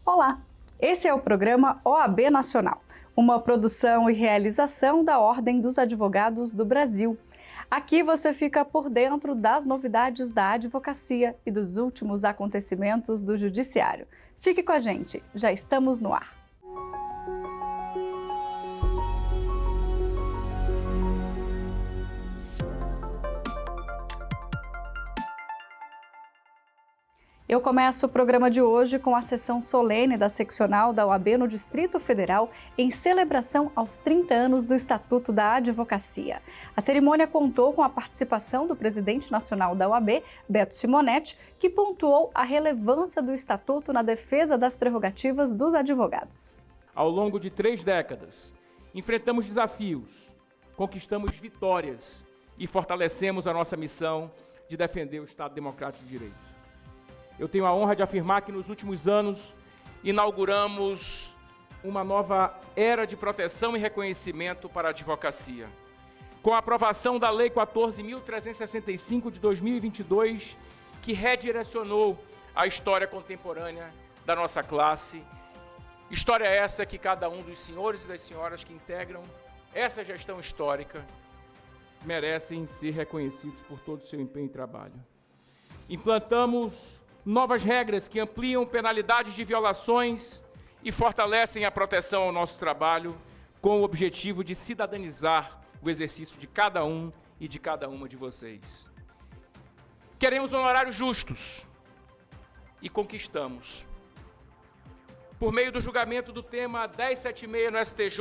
Olá, esse é o programa OAB Nacional, uma produção e realização da Ordem dos Advogados do Brasil. Aqui você fica por dentro das novidades da advocacia e dos últimos acontecimentos do Judiciário. Fique com a gente, já estamos no ar. Eu começo o programa de hoje com a sessão solene da seccional da OAB no Distrito Federal em celebração aos 30 anos do Estatuto da Advocacia. A cerimônia contou com a participação do presidente nacional da OAB, Beto Simonetti, que pontuou a relevância do Estatuto na defesa das prerrogativas dos advogados. Ao longo de 3 décadas, enfrentamos desafios, conquistamos vitórias e fortalecemos a nossa missão de defender o Estado Democrático de Direito. Eu tenho a honra de afirmar que nos últimos anos inauguramos uma nova era de proteção e reconhecimento para a advocacia. Com a aprovação da Lei 14.365 de 2022, que redirecionou a história contemporânea da nossa classe. História essa que cada um dos senhores e das senhoras que integram essa gestão histórica merecem ser reconhecidos por todo o seu empenho e trabalho. Implantamos novas regras que ampliam penalidades de violações e fortalecem a proteção ao nosso trabalho com o objetivo de cidadanizar o exercício de cada um e de cada uma de vocês. Queremos honorários justos e conquistamos. Por meio do julgamento do tema 1076 no STJ,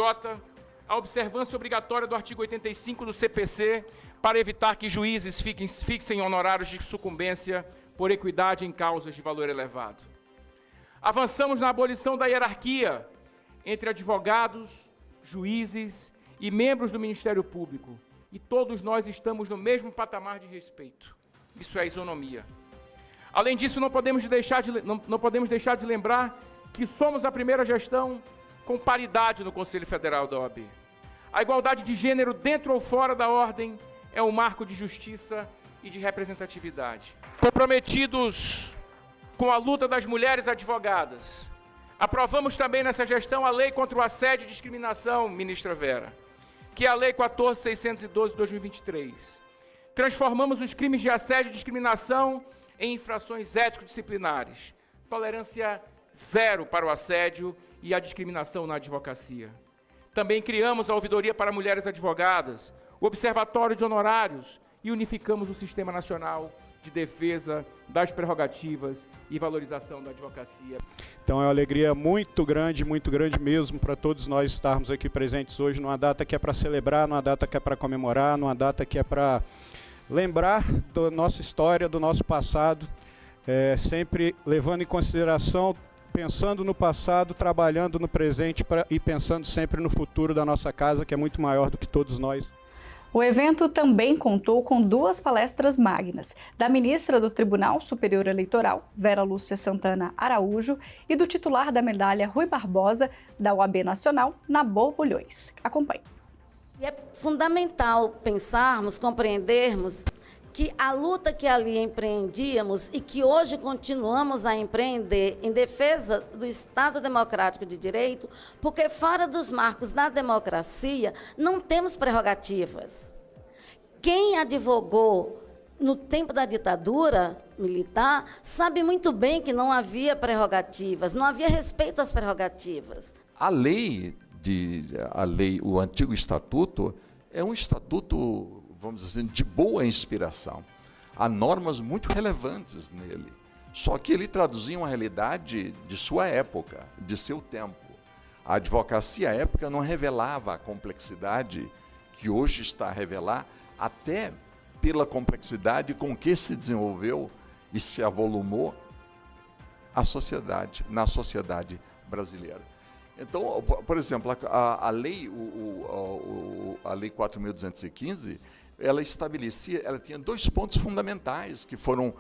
a observância obrigatória do artigo 85 do CPC para evitar que juízes fixem honorários de sucumbência por equidade em causas de valor elevado. Avançamos na abolição da hierarquia entre advogados, juízes e membros do Ministério Público, e todos nós estamos no mesmo patamar de respeito. Isso é isonomia. Além disso, não podemos deixar de lembrar que somos a primeira gestão com paridade no Conselho Federal da OAB. A igualdade de gênero dentro ou fora da ordem é um marco de justiça e de representatividade. Comprometidos com a luta das mulheres advogadas, aprovamos também nessa gestão a Lei contra o Assédio e Discriminação, ministra Vera, que é a Lei 14.612 de 2023. Transformamos os crimes de assédio e discriminação em infrações ético-disciplinares. Tolerância zero para o assédio e a discriminação na advocacia. Também criamos a Ouvidoria para Mulheres Advogadas, o Observatório de Honorários e unificamos o Sistema Nacional de Defesa das Prerrogativas e Valorização da Advocacia. Então é uma alegria muito grande mesmo para todos nós estarmos aqui presentes hoje numa data que é para celebrar, numa data que é para comemorar, numa data que é para lembrar da nossa história, do nosso passado, sempre levando em consideração, pensando no passado, trabalhando no presente e pensando sempre no futuro da nossa casa, que é muito maior do que todos nós. O evento também contou com 2 palestras magnas, da ministra do Tribunal Superior Eleitoral, Vera Lúcia Santana Araújo, e do titular da medalha Rui Barbosa, da OAB Nacional, Nabor Bulhões. Acompanhe. E é fundamental pensarmos, compreendermos que a luta que ali empreendíamos e que hoje continuamos a empreender em defesa do Estado Democrático de Direito, porque fora dos marcos da democracia não temos prerrogativas. Quem advogou no tempo da ditadura militar sabe muito bem que não havia prerrogativas, não havia respeito às prerrogativas. O antigo estatuto é um estatuto, vamos dizer assim, de boa inspiração. Há normas muito relevantes nele. Só que ele traduzia uma realidade de sua época, de seu tempo. A advocacia à época não revelava a complexidade que hoje está a revelar, até pela complexidade com que se desenvolveu e se avolumou na sociedade brasileira. Então, por exemplo, a lei 4.215, ela tinha 2 pontos fundamentais que foram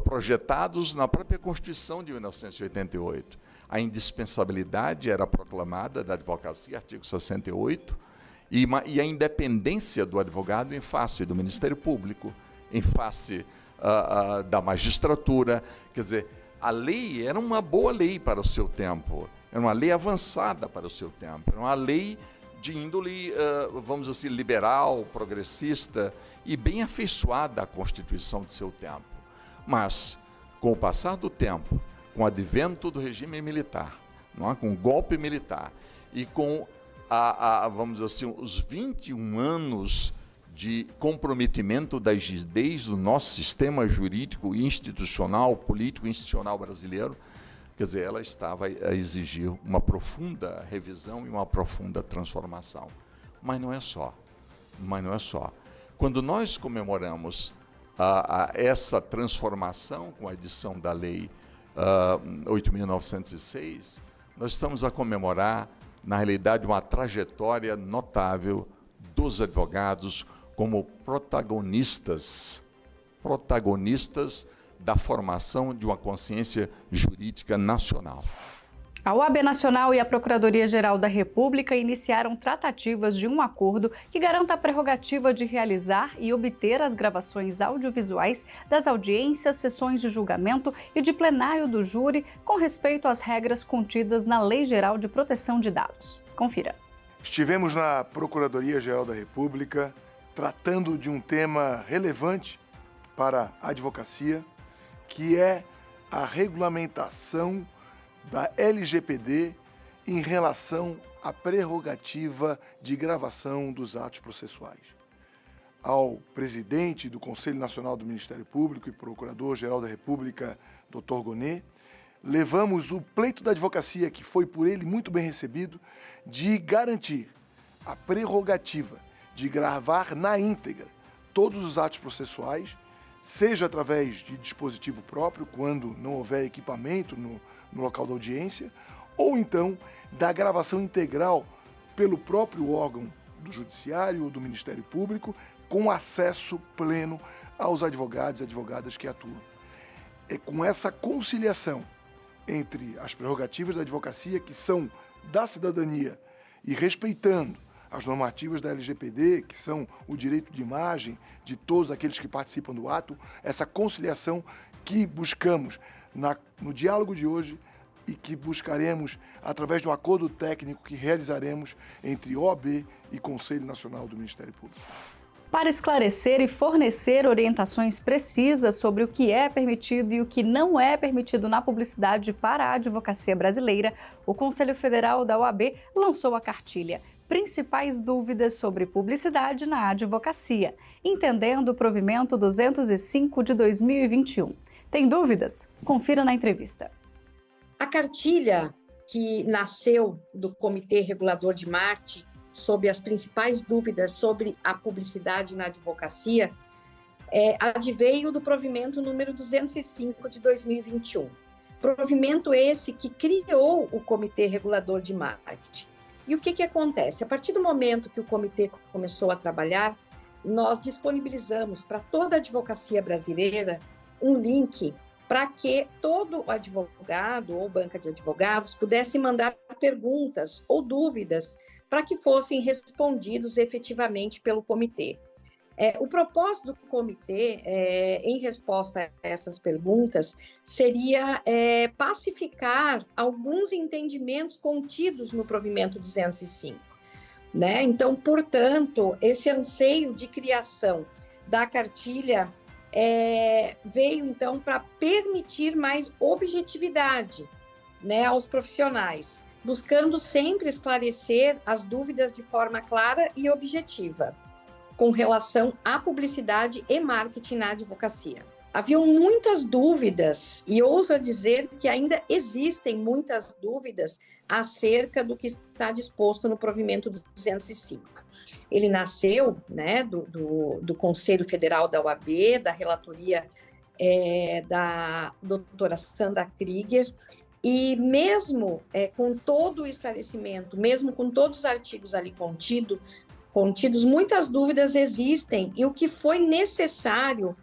projetados na própria Constituição de 1988. A indispensabilidade era proclamada da advocacia, artigo 68, e a independência do advogado em face do Ministério Público, em face da magistratura, quer dizer, a lei era uma boa lei para o seu tempo, era uma lei avançada para o seu tempo, era uma lei de índole, vamos dizer assim, liberal, progressista e bem afeiçoada à Constituição de seu tempo. Mas, com o passar do tempo, com o advento do regime militar, não é? Com o golpe militar e com, vamos dizer assim, os 21 anos de comprometimento da rigidez do nosso sistema jurídico institucional, político institucional brasileiro, quer dizer, ela estava a exigir uma profunda revisão e uma profunda transformação. Mas não é só. Quando nós comemoramos essa transformação com a edição da Lei 8.906, nós estamos a comemorar, na realidade, uma trajetória notável dos advogados como protagonistas da formação de uma consciência jurídica nacional. A OAB Nacional e a Procuradoria-Geral da República iniciaram tratativas de um acordo que garanta a prerrogativa de realizar e obter as gravações audiovisuais das audiências, sessões de julgamento e de plenário do júri com respeito às regras contidas na Lei Geral de Proteção de Dados. Confira. Estivemos na Procuradoria-Geral da República tratando de um tema relevante para a advocacia, que é a regulamentação da LGPD em relação à prerrogativa de gravação dos atos processuais. Ao presidente do Conselho Nacional do Ministério Público e Procurador-Geral da República, Dr. Gonê, levamos o pleito da advocacia, que foi por ele muito bem recebido, de garantir a prerrogativa de gravar na íntegra todos os atos processuais, seja através de dispositivo próprio, quando não houver equipamento no local da audiência, ou então da gravação integral pelo próprio órgão do Judiciário ou do Ministério Público, com acesso pleno aos advogados e advogadas que atuam. É com essa conciliação entre as prerrogativas da advocacia, que são da cidadania, e respeitando as normativas da LGPD, que são o direito de imagem de todos aqueles que participam do ato, essa conciliação que buscamos no diálogo de hoje e que buscaremos através de um acordo técnico que realizaremos entre OAB e Conselho Nacional do Ministério Público. Para esclarecer e fornecer orientações precisas sobre o que é permitido e o que não é permitido na publicidade para a advocacia brasileira, o Conselho Federal da OAB lançou a cartilha Principais Dúvidas sobre Publicidade na Advocacia, entendendo o provimento 205 de 2021. Tem dúvidas? Confira na entrevista. A cartilha, que nasceu do Comitê Regulador de Marketing, sobre as principais dúvidas sobre a publicidade na advocacia, adveio do provimento número 205 de 2021. Provimento esse que criou o Comitê Regulador de Marketing. E o que acontece? A partir do momento que o comitê começou a trabalhar, nós disponibilizamos para toda a advocacia brasileira um link para que todo advogado ou banca de advogados pudesse mandar perguntas ou dúvidas para que fossem respondidos efetivamente pelo comitê. O propósito do comitê, em resposta a essas perguntas, seria pacificar alguns entendimentos contidos no provimento 205. Né? Então, portanto, esse anseio de criação da cartilha veio, então, para permitir mais objetividade, né, aos profissionais, buscando sempre esclarecer as dúvidas de forma clara e objetiva, com relação à publicidade e marketing na advocacia. Haviam muitas dúvidas, e ouso dizer que ainda existem muitas dúvidas acerca do que está disposto no provimento 205. Ele nasceu, né, do Conselho Federal da OAB, da relatoria da doutora Sandra Krieger, e mesmo com todo o esclarecimento, mesmo com todos os artigos ali contidos, muitas dúvidas existem, e o que foi necessário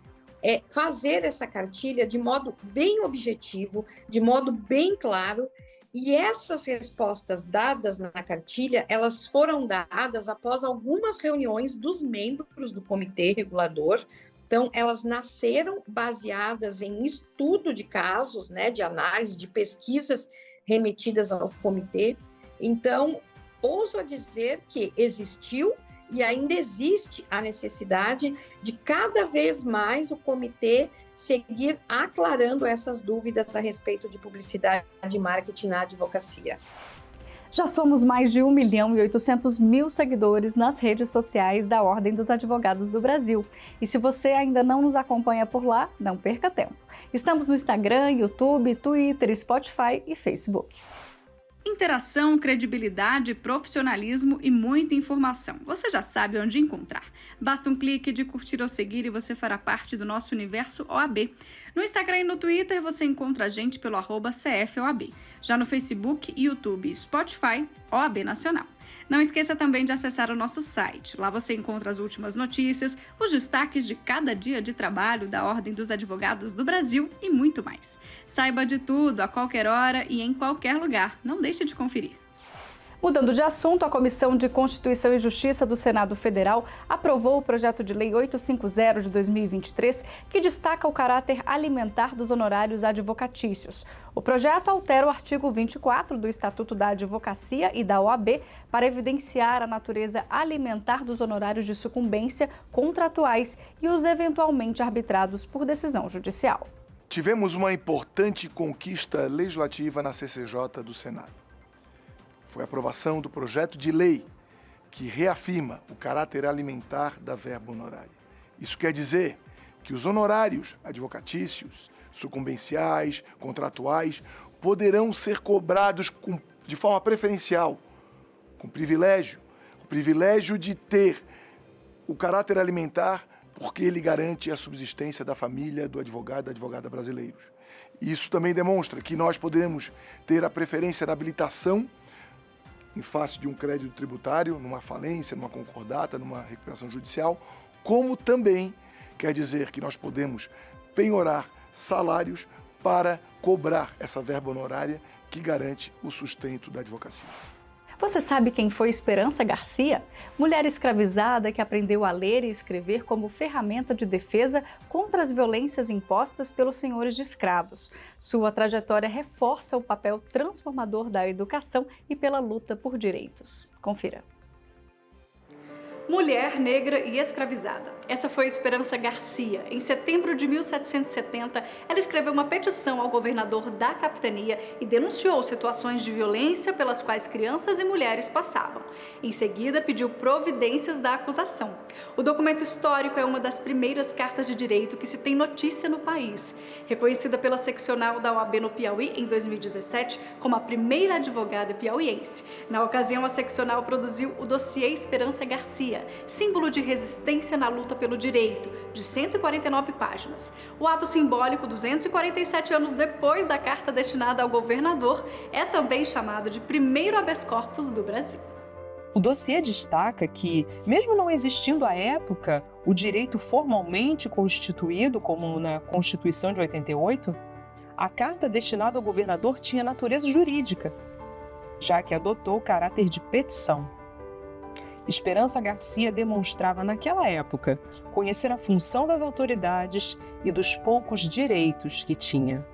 é fazer essa cartilha de modo bem objetivo, de modo bem claro, e essas respostas dadas na cartilha, elas foram dadas após algumas reuniões dos membros do comitê regulador Então, elas nasceram baseadas em estudo de casos, né, de análise, de pesquisas remetidas ao comitê. Então, ouso a dizer que existiu e ainda existe a necessidade de cada vez mais o comitê seguir aclarando essas dúvidas a respeito de publicidade e marketing na advocacia. Já somos mais de 1.800.000 seguidores nas redes sociais da Ordem dos Advogados do Brasil. E se você ainda não nos acompanha por lá, não perca tempo. Estamos no Instagram, YouTube, Twitter, Spotify e Facebook. Interação, credibilidade, profissionalismo e muita informação. Você já sabe onde encontrar. Basta um clique de curtir ou seguir e você fará parte do nosso universo OAB. No Instagram e no Twitter você encontra a gente pelo @CFOAB. Já no Facebook, YouTube e Spotify, OAB Nacional. Não esqueça também de acessar o nosso site. Lá você encontra as últimas notícias, os destaques de cada dia de trabalho da Ordem dos Advogados do Brasil e muito mais. Saiba de tudo, a qualquer hora e em qualquer lugar. Não deixe de conferir. Mudando de assunto, a Comissão de Constituição e Justiça do Senado Federal aprovou o projeto de lei 850 de 2023, que destaca o caráter alimentar dos honorários advocatícios. O projeto altera o artigo 24 do Estatuto da Advocacia e da OAB para evidenciar a natureza alimentar dos honorários de sucumbência contratuais e os eventualmente arbitrados por decisão judicial. Tivemos uma importante conquista legislativa na CCJ do Senado. Foi a aprovação do projeto de lei que reafirma o caráter alimentar da verba honorária. Isso quer dizer que os honorários advocatícios, sucumbenciais, contratuais, poderão ser cobrados de forma preferencial, com privilégio. O privilégio de ter o caráter alimentar porque ele garante a subsistência da família do advogado e da advogada brasileiros. Isso também demonstra que nós poderemos ter a preferência da habilitação em face de um crédito tributário, numa falência, numa concordata, numa recuperação judicial, como também quer dizer que nós podemos penhorar salários para cobrar essa verba honorária que garante o sustento da advocacia. Você sabe quem foi Esperança Garcia? Mulher escravizada que aprendeu a ler e escrever como ferramenta de defesa contra as violências impostas pelos senhores de escravos. Sua trajetória reforça o papel transformador da educação e pela luta por direitos. Confira. Mulher, negra e escravizada. Essa foi Esperança Garcia. Em setembro de 1770, ela escreveu uma petição ao governador da capitania e denunciou situações de violência pelas quais crianças e mulheres passavam. Em seguida, pediu providências da acusação. O documento histórico é uma das primeiras cartas de direito que se tem notícia no país. Reconhecida pela seccional da OAB no Piauí em 2017 como a primeira advogada piauiense. Na ocasião, a seccional produziu o dossiê Esperança Garcia, símbolo de resistência na luta pelo direito, de 149 páginas. O ato simbólico, 247 anos depois da carta destinada ao governador, é também chamado de primeiro habeas corpus do Brasil. O dossiê destaca que, mesmo não existindo à época o direito formalmente constituído, como na Constituição de 88, a carta destinada ao governador tinha natureza jurídica, já que adotou o caráter de petição. Esperança Garcia demonstrava naquela época conhecer a função das autoridades e dos poucos direitos que tinha.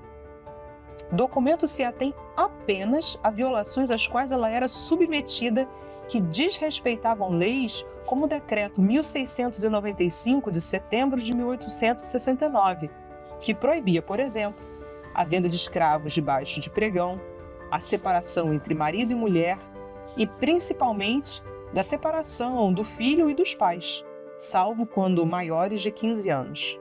O documento se atém apenas a violações às quais ela era submetida que desrespeitavam leis como o Decreto 1695 de setembro de 1869, que proibia, por exemplo, a venda de escravos debaixo de pregão, a separação entre marido e mulher e, principalmente, da separação do filho e dos pais, salvo quando maiores de 15 anos.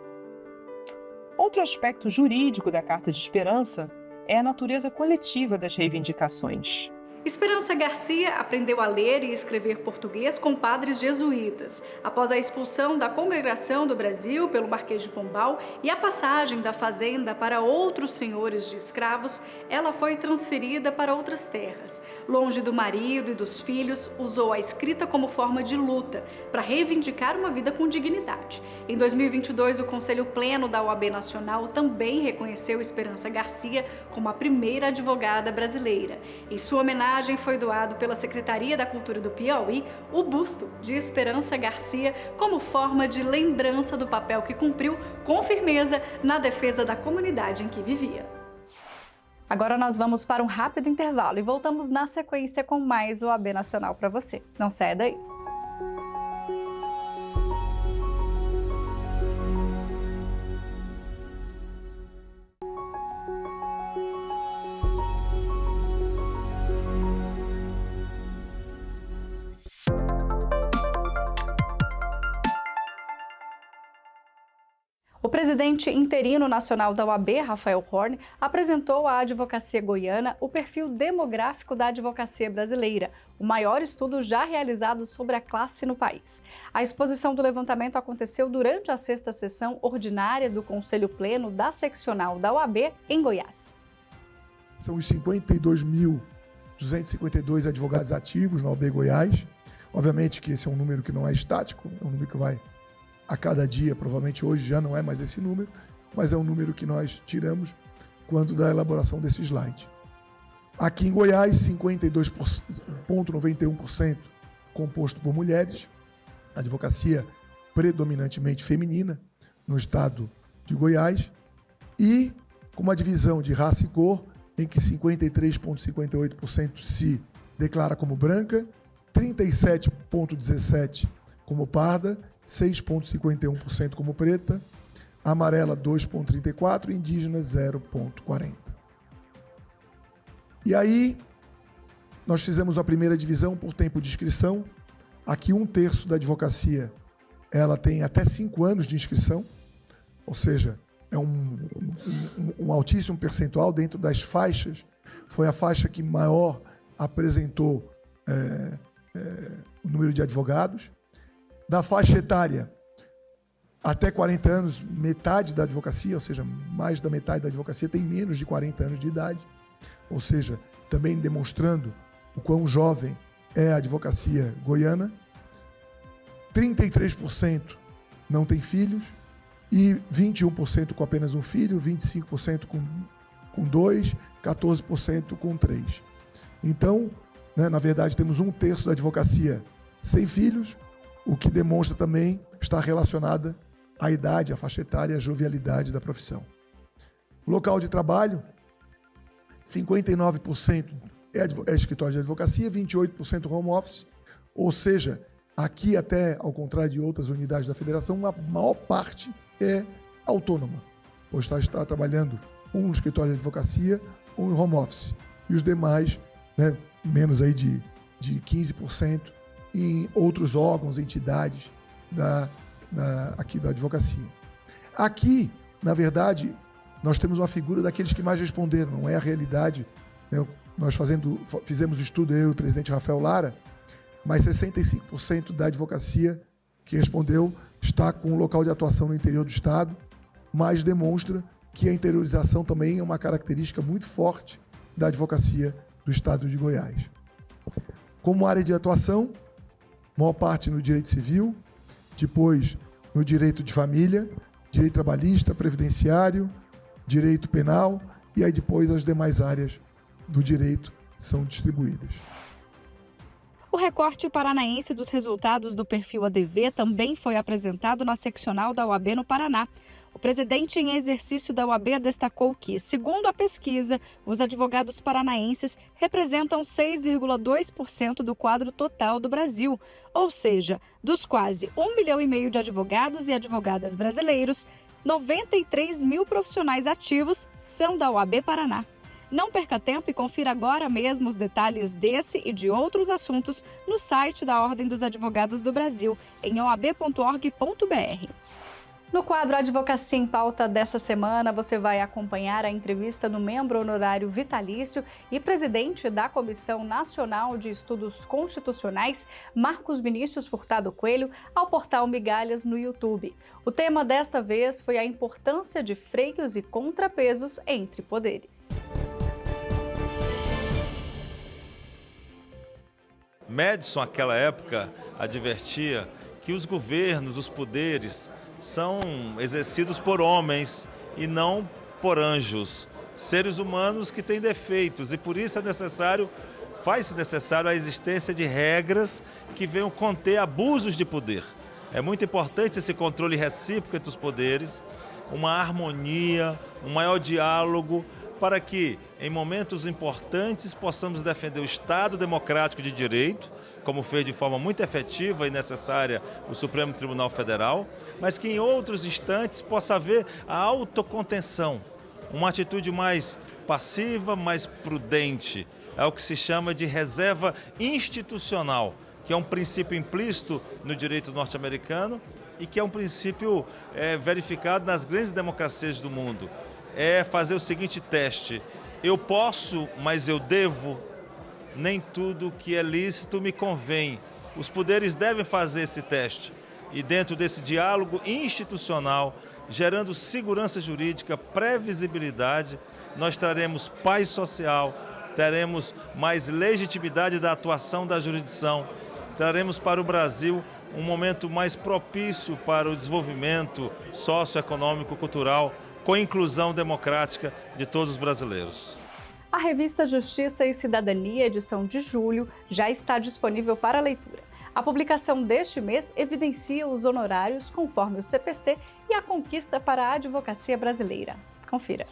Outro aspecto jurídico da Carta de Esperança é a natureza coletiva das reivindicações. Esperança Garcia aprendeu a ler e escrever português com padres jesuítas. Após a expulsão da Congregação do Brasil pelo Marquês de Pombal e a passagem da fazenda para outros senhores de escravos, ela foi transferida para outras terras. Longe do marido e dos filhos, usou a escrita como forma de luta para reivindicar uma vida com dignidade. Em 2022, o Conselho Pleno da OAB Nacional também reconheceu Esperança Garcia como a primeira advogada brasileira. Em sua homenagem, homenagem foi doado pela Secretaria da Cultura do Piauí o busto de Esperança Garcia como forma de lembrança do papel que cumpriu com firmeza na defesa da comunidade em que vivia. Agora nós vamos para um rápido intervalo e voltamos na sequência com mais OAB Nacional para você. Não saia daí. O presidente interino nacional da OAB, Rafael Horn, apresentou à advocacia goiana o perfil demográfico da advocacia brasileira, o maior estudo já realizado sobre a classe no país. A exposição do levantamento aconteceu durante a 6ª sessão ordinária do Conselho Pleno da Seccional da OAB em Goiás. São os 52.252 advogados ativos na OAB Goiás. Obviamente que esse é um número que não é estático, é um número que vai a cada dia, provavelmente hoje já não é mais esse número, mas é um número que nós tiramos quando da elaboração desse slide. Aqui em Goiás, 52,91% composto por mulheres, advocacia predominantemente feminina no estado de Goiás, e com uma divisão de raça e cor, em que 53,58% se declara como branca, 37,17% como parda, 6,51% como preta, amarela 2,34% e indígena 0,40%. E aí, nós fizemos a primeira divisão por tempo de inscrição. Aqui 1/3 da advocacia, ela tem até 5 anos de inscrição, ou seja, é um altíssimo percentual dentro das faixas. Foi a faixa que maior apresentou o número de advogados. Da faixa etária, até 40 anos, metade da advocacia, ou seja, mais da metade da advocacia tem menos de 40 anos de idade, ou seja, também demonstrando o quão jovem é a advocacia goiana. 33% não tem filhos e 21% com apenas um filho, 25% com 2, 14% com 3. Então, na verdade, temos 1/3 da advocacia sem filhos, o que demonstra também estar relacionada à idade, à faixa etária e à jovialidade da profissão. Local de trabalho, 59% é escritório de advocacia, 28% home office, ou seja, aqui até, ao contrário de outras unidades da federação, a maior parte é autônoma, pois está trabalhando um no escritório de advocacia, um em home office, e os demais, menos aí de 15%, em outros órgãos, entidades aqui da advocacia. Aqui, na verdade, nós temos uma figura daqueles que mais responderam, não é a realidade. Nós fizemos o estudo, eu e o presidente Rafael Lara, mas 65% da advocacia que respondeu está com um local de atuação no interior do estado, mas demonstra que a interiorização também é uma característica muito forte da advocacia do estado de Goiás. Como área de atuação, maior parte no direito civil, depois no direito de família, direito trabalhista, previdenciário, direito penal, e aí depois as demais áreas do direito são distribuídas. O recorte paranaense dos resultados do perfil ADV também foi apresentado na seccional da OAB no Paraná. O presidente em exercício da OAB destacou que, segundo a pesquisa, os advogados paranaenses representam 6,2% do quadro total do Brasil, ou seja, dos quase 1,5 milhão de advogados e advogadas brasileiros, 93 mil profissionais ativos são da OAB Paraná. Não perca tempo e confira agora mesmo os detalhes desse e de outros assuntos no site da Ordem dos Advogados do Brasil, em oab.org.br. No quadro Advocacia em Pauta dessa semana, você vai acompanhar a entrevista do membro honorário vitalício e presidente da Comissão Nacional de Estudos Constitucionais, Marcos Vinícius Furtado Coelho, ao portal Migalhas no YouTube. O tema desta vez foi a importância de freios e contrapesos entre poderes. Madison, naquela época, advertia que os governos, os poderes, são exercidos por homens e não por anjos. seres humanos que têm defeitos, e por isso faz-se necessário a existência de regras que venham conter abusos de poder. É muito importante esse controle recíproco entre os poderes, uma harmonia, um maior diálogo, para que, em momentos importantes, possamos defender o Estado democrático de direito, como fez de forma muito efetiva e necessária o Supremo Tribunal Federal, mas que em outros instantes possa haver a autocontenção, uma atitude mais passiva, mais prudente. É o que se chama de reserva institucional, que é um princípio implícito no direito norte-americano e que é um princípio verificado nas grandes democracias do mundo. É fazer o seguinte teste: eu posso, mas eu devo. Nem tudo que é lícito me convém. Os poderes devem fazer esse teste. E dentro desse diálogo institucional, gerando segurança jurídica, previsibilidade, nós traremos paz social, teremos mais legitimidade da atuação da jurisdição, traremos para o Brasil um momento mais propício para o desenvolvimento socioeconômico, cultural, com inclusão democrática de todos os brasileiros. A revista Justiça e Cidadania, edição de julho, já está disponível para leitura. A publicação deste mês evidencia os honorários conforme o CPC e a conquista para a advocacia brasileira. Confira.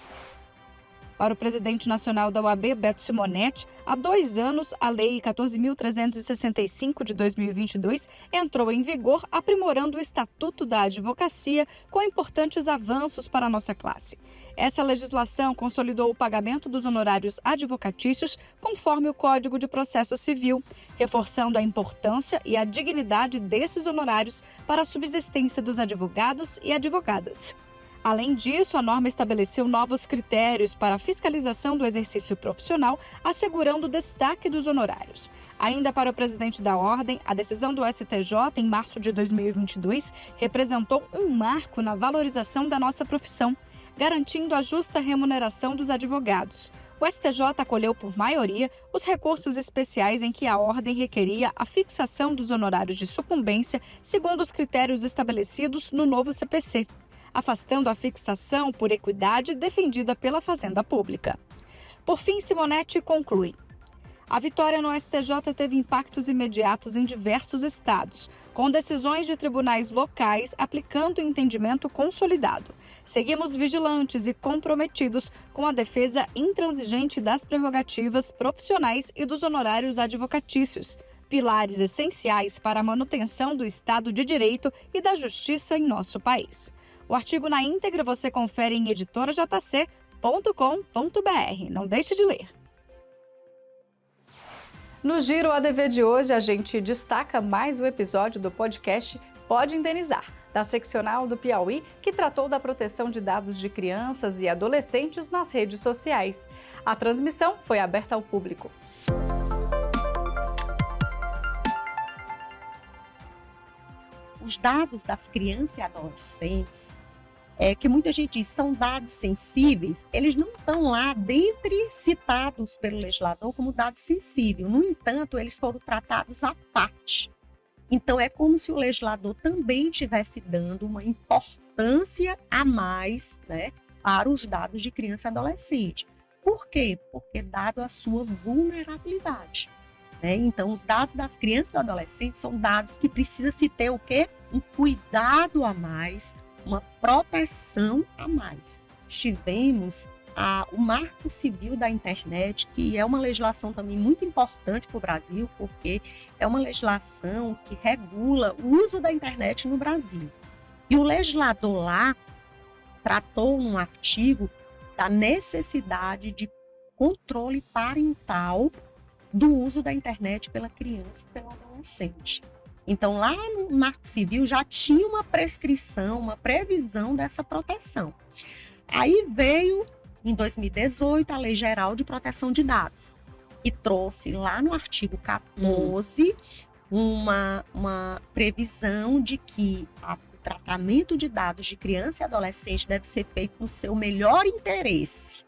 Para o presidente nacional da OAB, Beto Simonetti, há 2 anos, a Lei 14.365 de 2022 entrou em vigor, aprimorando o Estatuto da Advocacia, com importantes avanços para a nossa classe. Essa legislação consolidou o pagamento dos honorários advocatícios conforme o Código de Processo Civil, reforçando a importância e a dignidade desses honorários para a subsistência dos advogados e advogadas. Além disso, a norma estabeleceu novos critérios para a fiscalização do exercício profissional, assegurando o destaque dos honorários. Ainda para o presidente da Ordem, a decisão do STJ, em março de 2022, representou um marco na valorização da nossa profissão, garantindo a justa remuneração dos advogados. O STJ acolheu por maioria os recursos especiais em que a Ordem requeria a fixação dos honorários de sucumbência segundo os critérios estabelecidos no novo CPC, afastando a fixação por equidade defendida pela Fazenda Pública. Por fim, Simonetti conclui: a vitória no STJ teve impactos imediatos em diversos estados, com decisões de tribunais locais aplicando o entendimento consolidado. Seguimos vigilantes e comprometidos com a defesa intransigente das prerrogativas profissionais e dos honorários advocatícios, pilares essenciais para a manutenção do Estado de Direito e da justiça em nosso país. O artigo na íntegra você confere em editorajc.com.br. Não deixe de ler. No Giro ADV de hoje, a gente destaca mais um episódio do podcast Pode Indenizar, da seccional do Piauí, que tratou da proteção de dados de crianças e adolescentes nas redes sociais. A transmissão foi aberta ao público. Os dados das crianças e adolescentes, que muita gente diz são dados sensíveis, eles não estão lá dentre citados pelo legislador como dados sensíveis. No entanto, eles foram tratados à parte. Então, é como se o legislador também estivesse dando uma importância a mais, né, para os dados de criança e adolescente. Por quê? Porque dado a sua vulnerabilidade. Então, os dados das crianças e adolescentes são dados que precisa se ter o quê? Um cuidado a mais, uma proteção a mais. Tivemos o Marco Civil da Internet, que é uma legislação também muito importante para o Brasil, porque é uma legislação que regula o uso da internet no Brasil. E o legislador lá tratou num artigo da necessidade de controle parental do uso da internet pela criança e pelo adolescente. Então, lá no Marco Civil já tinha uma prescrição, uma previsão dessa proteção. Aí veio, em 2018, a Lei Geral de Proteção de Dados, e trouxe lá no artigo 14 uma previsão de que o tratamento de dados de criança e adolescente deve ser feito com o seu melhor interesse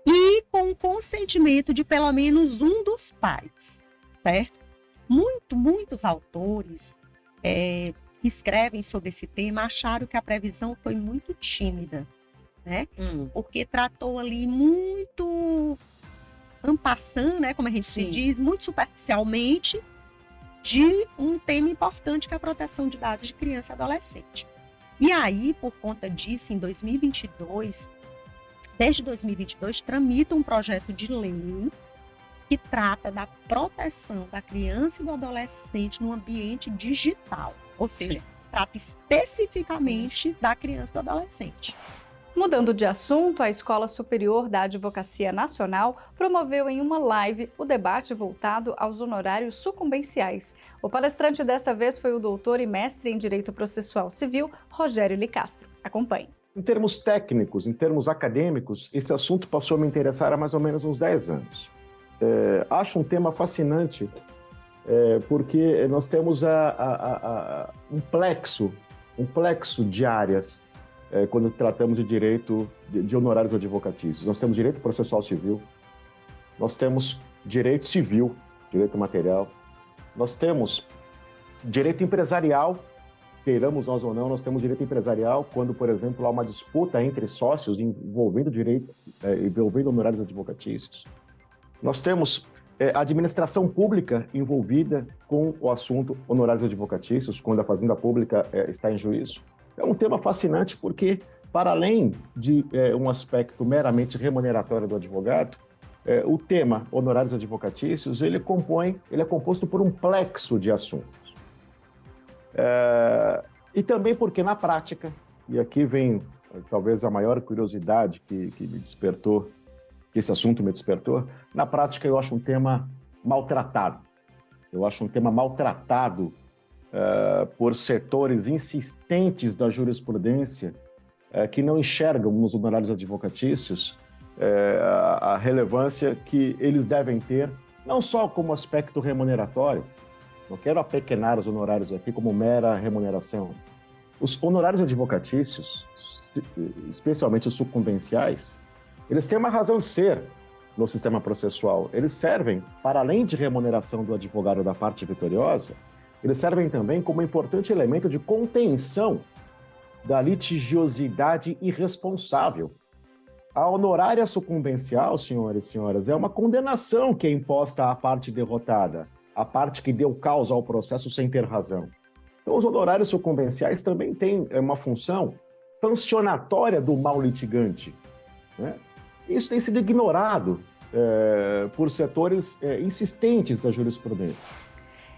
e com o consentimento de pelo menos um dos pais, certo? Muitos autores escrevem sobre esse tema, acharam que a previsão foi muito tímida. né? Porque tratou ali muito en passant, né, como a gente se diz, muito superficialmente, de um tema importante que é a proteção de dados de criança e adolescente. E aí, por conta disso, em 2022, desde 2022, tramita um projeto de lei que trata da proteção da criança e do adolescente no ambiente digital, ou seja, trata especificamente da criança e do adolescente. Mudando de assunto, a Escola Superior da Advocacia Nacional promoveu em uma live o debate voltado aos honorários sucumbenciais. O palestrante desta vez foi o doutor e mestre em Direito Processual Civil, Rogério Licastro. Acompanhe. Em termos técnicos, em termos acadêmicos, esse assunto passou a me interessar há mais ou menos uns 10 anos. Acho um tema fascinante, porque nós temos um plexo de áreas quando tratamos de direito de honorários advocatícios. Nós temos direito processual civil, nós temos direito civil, direito material, nós temos direito empresarial, queiramos nós ou não, nós temos direito empresarial quando, por exemplo, há uma disputa entre sócios envolvendo envolvendo honorários advocatícios. Nós temos administração pública envolvida com o assunto honorários advocatícios, quando a fazenda pública está em juízo. É um tema fascinante porque, para além de um aspecto meramente remuneratório do advogado, o tema honorários advocatícios ele é composto por um plexo de assuntos. E também porque, na prática, e aqui vem talvez a maior curiosidade que me despertou, que esse assunto me despertou, na prática eu acho um tema maltratado. Eu acho um tema maltratado por setores insistentes da jurisprudência que não enxergam nos honorários advocatícios a relevância que eles devem ter, não só como aspecto remuneratório, não quero apequenar os honorários aqui como mera remuneração. Os honorários advocatícios, especialmente os sucumbenciais, eles têm uma razão de ser no sistema processual. Eles servem, para além de remuneração do advogado da parte vitoriosa, eles servem também como importante elemento de contenção da litigiosidade irresponsável. A honorária sucumbencial, senhores e senhoras, é uma condenação que é imposta à parte derrotada, à parte que deu causa ao processo sem ter razão. Então, os honorários sucumbenciais também têm uma função sancionatória do mal litigante, né? Isso tem sido ignorado por setores insistentes da jurisprudência.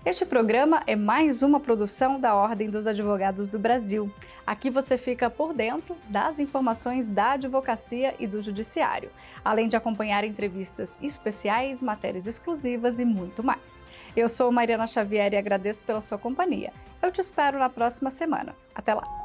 Este programa é mais uma produção da Ordem dos Advogados do Brasil. Aqui você fica por dentro das informações da advocacia e do judiciário, além de acompanhar entrevistas especiais, matérias exclusivas e muito mais. Eu sou Mariana Xavier e agradeço pela sua companhia. Eu te espero na próxima semana. Até lá!